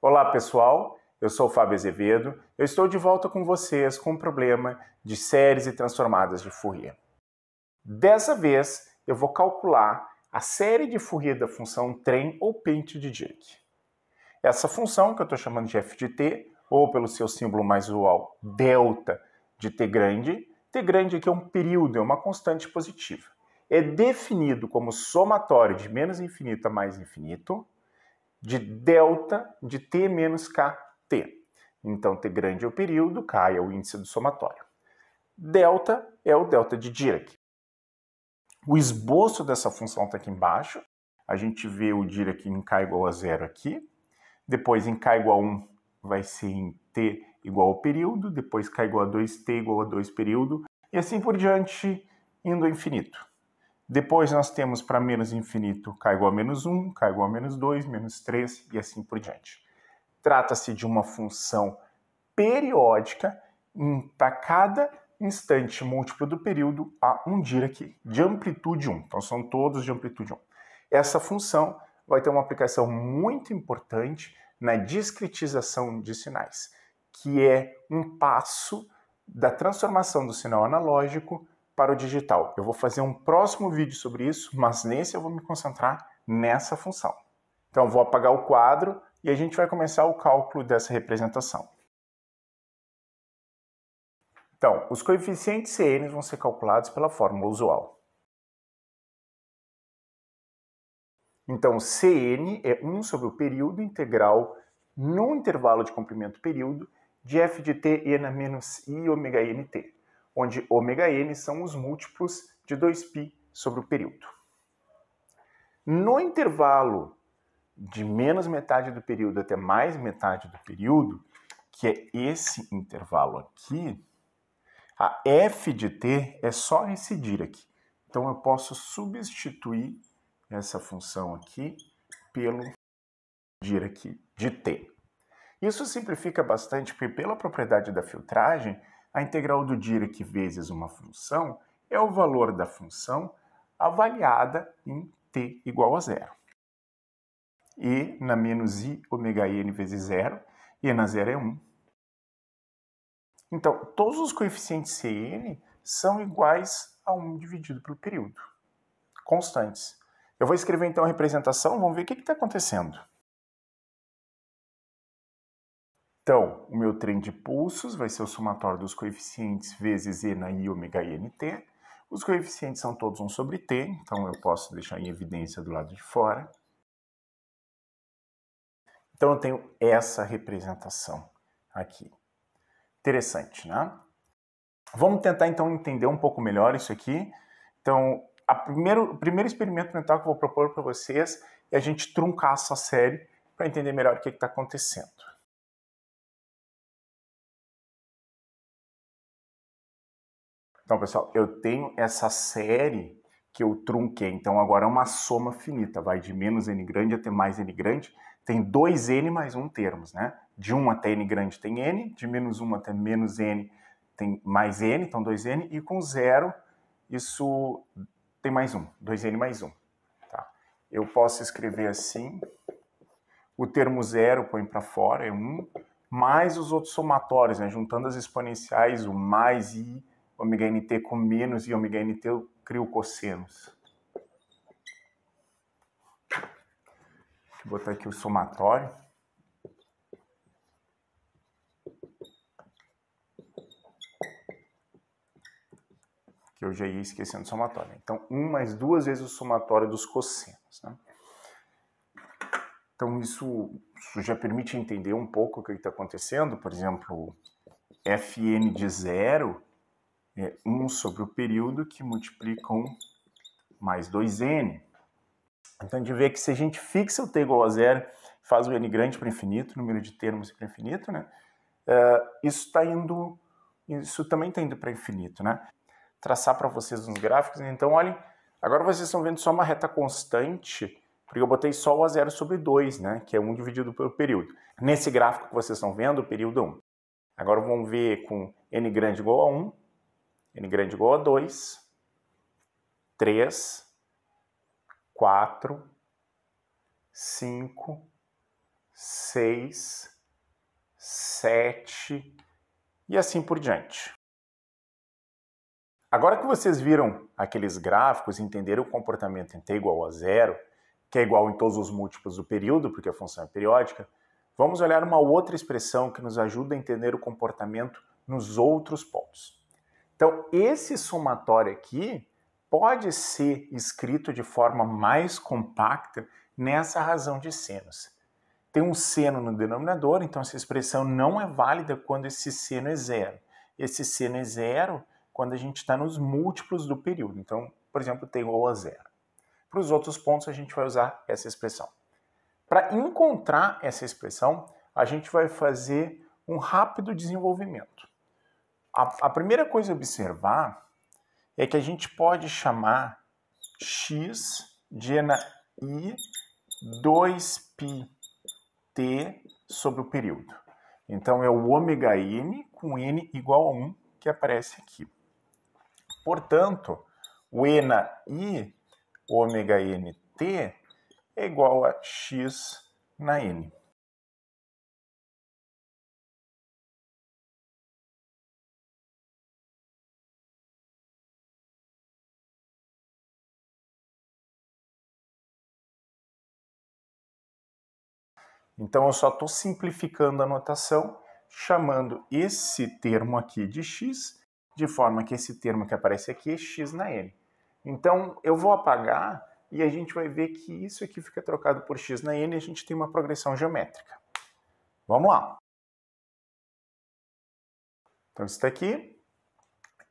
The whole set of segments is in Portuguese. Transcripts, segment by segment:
Olá pessoal, eu sou o Fábio Azevedo, eu estou de volta com vocês com o problema de séries e transformadas de Fourier. Dessa vez eu vou calcular a série de Fourier da função trem ou pente de Dirac. Essa função que eu estou chamando de f de t, ou pelo seu símbolo mais usual, delta de t grande aqui é um período, é uma constante positiva. É definido como somatório de menos infinito a mais infinito, de delta de t menos kt. Então, t grande é o período, k é o índice do somatório. Delta é o delta de Dirac. O esboço dessa função está aqui embaixo. A gente vê o Dirac em k igual a 0 aqui. Depois, em k igual a 1, vai ser em t igual ao período. Depois, k igual a 2, t igual a 2 período. E assim por diante, indo ao infinito. Depois nós temos para menos infinito k igual a menos 1, k igual a menos 2, menos 3 e assim por diante. Trata-se de uma função periódica para cada instante múltiplo do período há um Dirac de amplitude 1. Então são todos de amplitude 1. Essa função vai ter uma aplicação muito importante na discretização de sinais, que é um passo da transformação do sinal analógico para o digital. Eu vou fazer um próximo vídeo sobre isso, mas nesse eu vou me concentrar nessa função. Então vou apagar o quadro e a gente vai começar o cálculo dessa representação. Então, os coeficientes Cn vão ser calculados pela fórmula usual. Então, Cn é 1 sobre o período integral no intervalo de comprimento período de f de t n menos i ômega nt, onde ômega n são os múltiplos de 2π sobre o período. No intervalo de menos metade do período até mais metade do período, que é esse intervalo aqui, a f de t é só esse Dirac. Então eu posso substituir essa função aqui pelo Dirac de t. Isso simplifica bastante, porque pela propriedade da filtragem, a integral do Dirac vezes uma função é o valor da função avaliada em t igual a 0. E na menos i ômega n vezes 0, e na 0 é 1. Então, todos os coeficientes Cn são iguais a 1 dividido pelo período, constantes. Eu vou escrever então a representação, vamos ver o que está acontecendo. Então, o meu trem de pulsos vai ser o somatório dos coeficientes vezes e na i ômega nt. Os coeficientes são todos 1 sobre t, então eu posso deixar em evidência do lado de fora. Então eu tenho essa representação aqui. Interessante, né? Vamos tentar então entender um pouco melhor isso aqui. Então, o primeiro experimento mental que eu vou propor para vocês é a gente truncar essa série para entender melhor o que está acontecendo. Então, pessoal, eu tenho essa série que eu trunquei. Então, agora é uma soma finita. Vai de menos n grande até mais n grande. Tem 2n mais 1 termos, né? De 1 até n grande tem n, de menos 1 até menos n tem mais n, então 2n. E com 0, isso tem mais 1, 2n mais 1. Tá? Eu posso escrever assim. O termo 0 põe para fora, é 1. Mais os outros somatórios, né? Juntando as exponenciais, o mais i ômega nt com menos i ômega nt, eu crio cossenos. Vou botar aqui o somatório. Que eu já ia esquecendo o somatório. Então, 1 mais 2 vezes o somatório dos cossenos. Né? Então, isso já permite entender um pouco o que está acontecendo. Por exemplo, Fn de 0 é 1 sobre o período que multiplica 1 mais 2n. Então, a gente vê que se a gente fixa o t igual a 0, faz o n grande para infinito, número de termos para infinito, né? Isso também está indo para infinito, né? Traçar para vocês uns gráficos. Então, olhem, agora vocês estão vendo só uma reta constante, porque eu botei só o a 0 sobre 2, né? Que é 1 dividido pelo período. Nesse gráfico que vocês estão vendo, o período é 1. Agora vamos ver com n grande igual a 1, n grande igual a 2, 3, 4, 5, 6, 7 e assim por diante. Agora que vocês viram aqueles gráficos e entenderam o comportamento em t igual a 0, que é igual em todos os múltiplos do período, porque a função é periódica, vamos olhar uma outra expressão que nos ajuda a entender o comportamento nos outros pontos. Então, esse somatório aqui pode ser escrito de forma mais compacta nessa razão de senos. Tem um seno no denominador, então essa expressão não é válida quando esse seno é zero. Esse seno é zero quando a gente está nos múltiplos do período. Então, por exemplo, t igual a 0. Para os outros pontos, a gente vai usar essa expressão. Para encontrar essa expressão, a gente vai fazer um rápido desenvolvimento. A primeira coisa a observar é que a gente pode chamar x de i 2πt sobre o período. Então, é o ômega n com n igual a 1 que aparece aqui. Portanto, o i ômega nt é igual a x na n. Então, eu só estou simplificando a notação, chamando esse termo aqui de x, de forma que esse termo que aparece aqui é x na n. Então, eu vou apagar e a gente vai ver que isso aqui fica trocado por x na n e a gente tem uma progressão geométrica. Vamos lá. Então, isso daqui,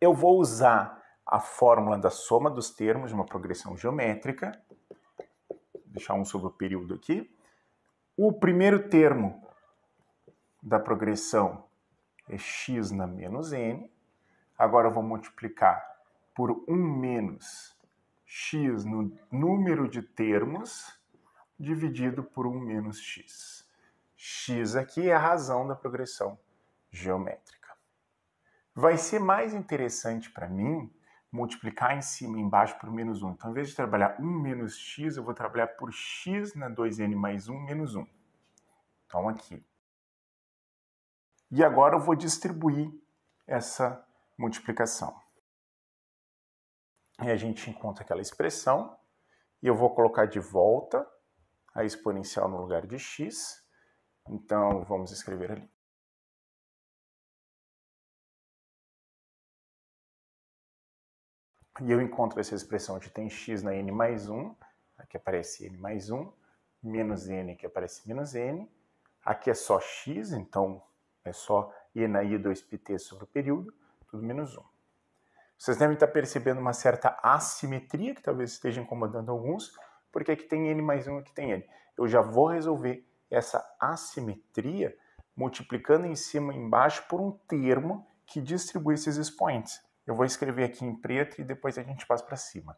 eu vou usar a fórmula da soma dos termos de uma progressão geométrica. Vou deixar um sobre o período aqui. O primeiro termo da progressão é x na menos n. Agora eu vou multiplicar por 1 menos x no número de termos dividido por 1 menos x. X aqui é a razão da progressão geométrica. Vai ser mais interessante para mim multiplicar em cima e embaixo por menos 1. Então, ao invés de trabalhar 1 menos x, eu vou trabalhar por x na 2n mais 1 menos 1. Então, aqui. E agora eu vou distribuir essa multiplicação. E a gente encontra aquela expressão, e eu vou colocar de volta a exponencial no lugar de x. Então, vamos escrever ali. E eu encontro essa expressão de tem x na n mais 1, aqui aparece n mais 1, menos n, aqui aparece menos n, aqui é só x, então é só e na i 2πt sobre o período, tudo menos 1. Vocês devem estar percebendo uma certa assimetria, que talvez esteja incomodando alguns, porque aqui tem n mais 1, aqui tem n. Eu já vou resolver essa assimetria multiplicando em cima e embaixo por um termo que distribui esses expoentes. Eu vou escrever aqui em preto e depois a gente passa para cima.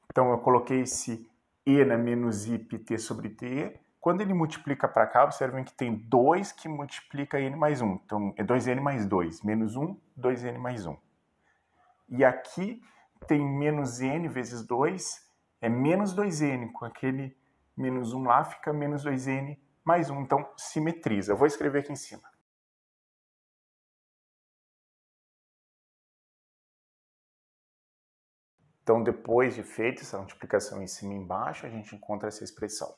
Então, eu coloquei esse e na menos i pt sobre t. Quando ele multiplica para cá, observem que tem 2 que multiplica n mais 1. Então, é 2n mais 2. Menos 1, 2n mais 1. E aqui tem menos n vezes 2, é menos 2n. Com aquele menos 1 lá, fica menos 2n mais 1. Então, simetriza. Eu vou escrever aqui em cima. Então, depois de feita essa multiplicação em cima e embaixo, a gente encontra essa expressão.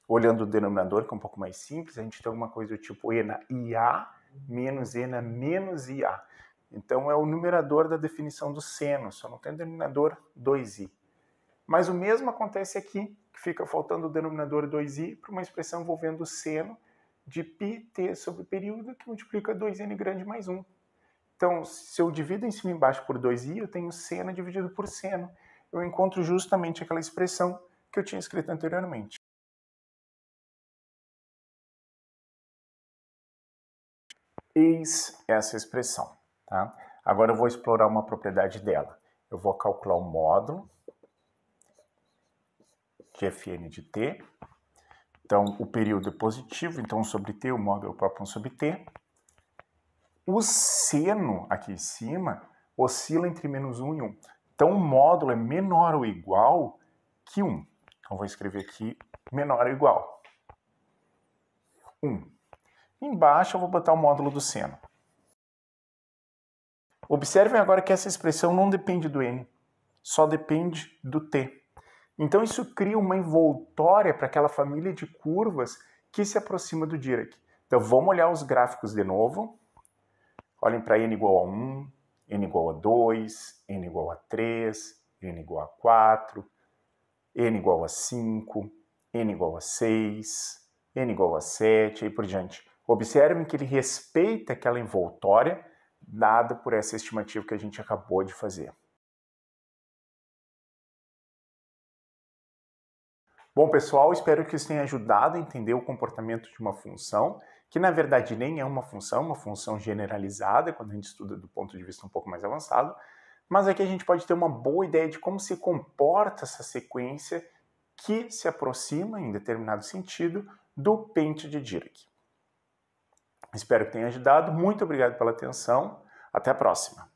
Olhando o denominador, que é um pouco mais simples, a gente tem alguma coisa do tipo e na ia menos e na menos ia. Então, é o numerador da definição do seno, só não tem denominador 2i. Mas o mesmo acontece aqui, que fica faltando o denominador 2i para uma expressão envolvendo o seno de πt sobre o período, que multiplica 2n grande mais 1. Então, se eu divido em cima e embaixo por 2i, eu tenho seno dividido por seno. Eu encontro justamente aquela expressão que eu tinha escrito anteriormente. Eis essa expressão. Tá? Agora eu vou explorar uma propriedade dela. Eu vou calcular o módulo de fn de t. Então, o período é positivo, então sobre t, o módulo é o próprio 1 sobre t. O seno aqui em cima oscila entre menos 1 e 1. Então, o módulo é menor ou igual que 1. Então, vou escrever aqui menor ou igual 1. Embaixo, eu vou botar o módulo do seno. Observem agora que essa expressão não depende do n, só depende do t. Então, isso cria uma envoltória para aquela família de curvas que se aproxima do Dirac. Então, vamos olhar os gráficos de novo. Olhem para n igual a 1, n igual a 2, n igual a 3, n igual a 4, n igual a 5, n igual a 6, n igual a 7, e aí por diante. Observem que ele respeita aquela envoltória dada por essa estimativa que a gente acabou de fazer. Bom, pessoal, espero que isso tenha ajudado a entender o comportamento de uma função, que na verdade nem é uma função generalizada, quando a gente estuda do ponto de vista um pouco mais avançado, mas aqui a gente pode ter uma boa ideia de como se comporta essa sequência que se aproxima, em determinado sentido, do pente de Dirac. Espero que tenha ajudado. Muito obrigado pela atenção. Até a próxima.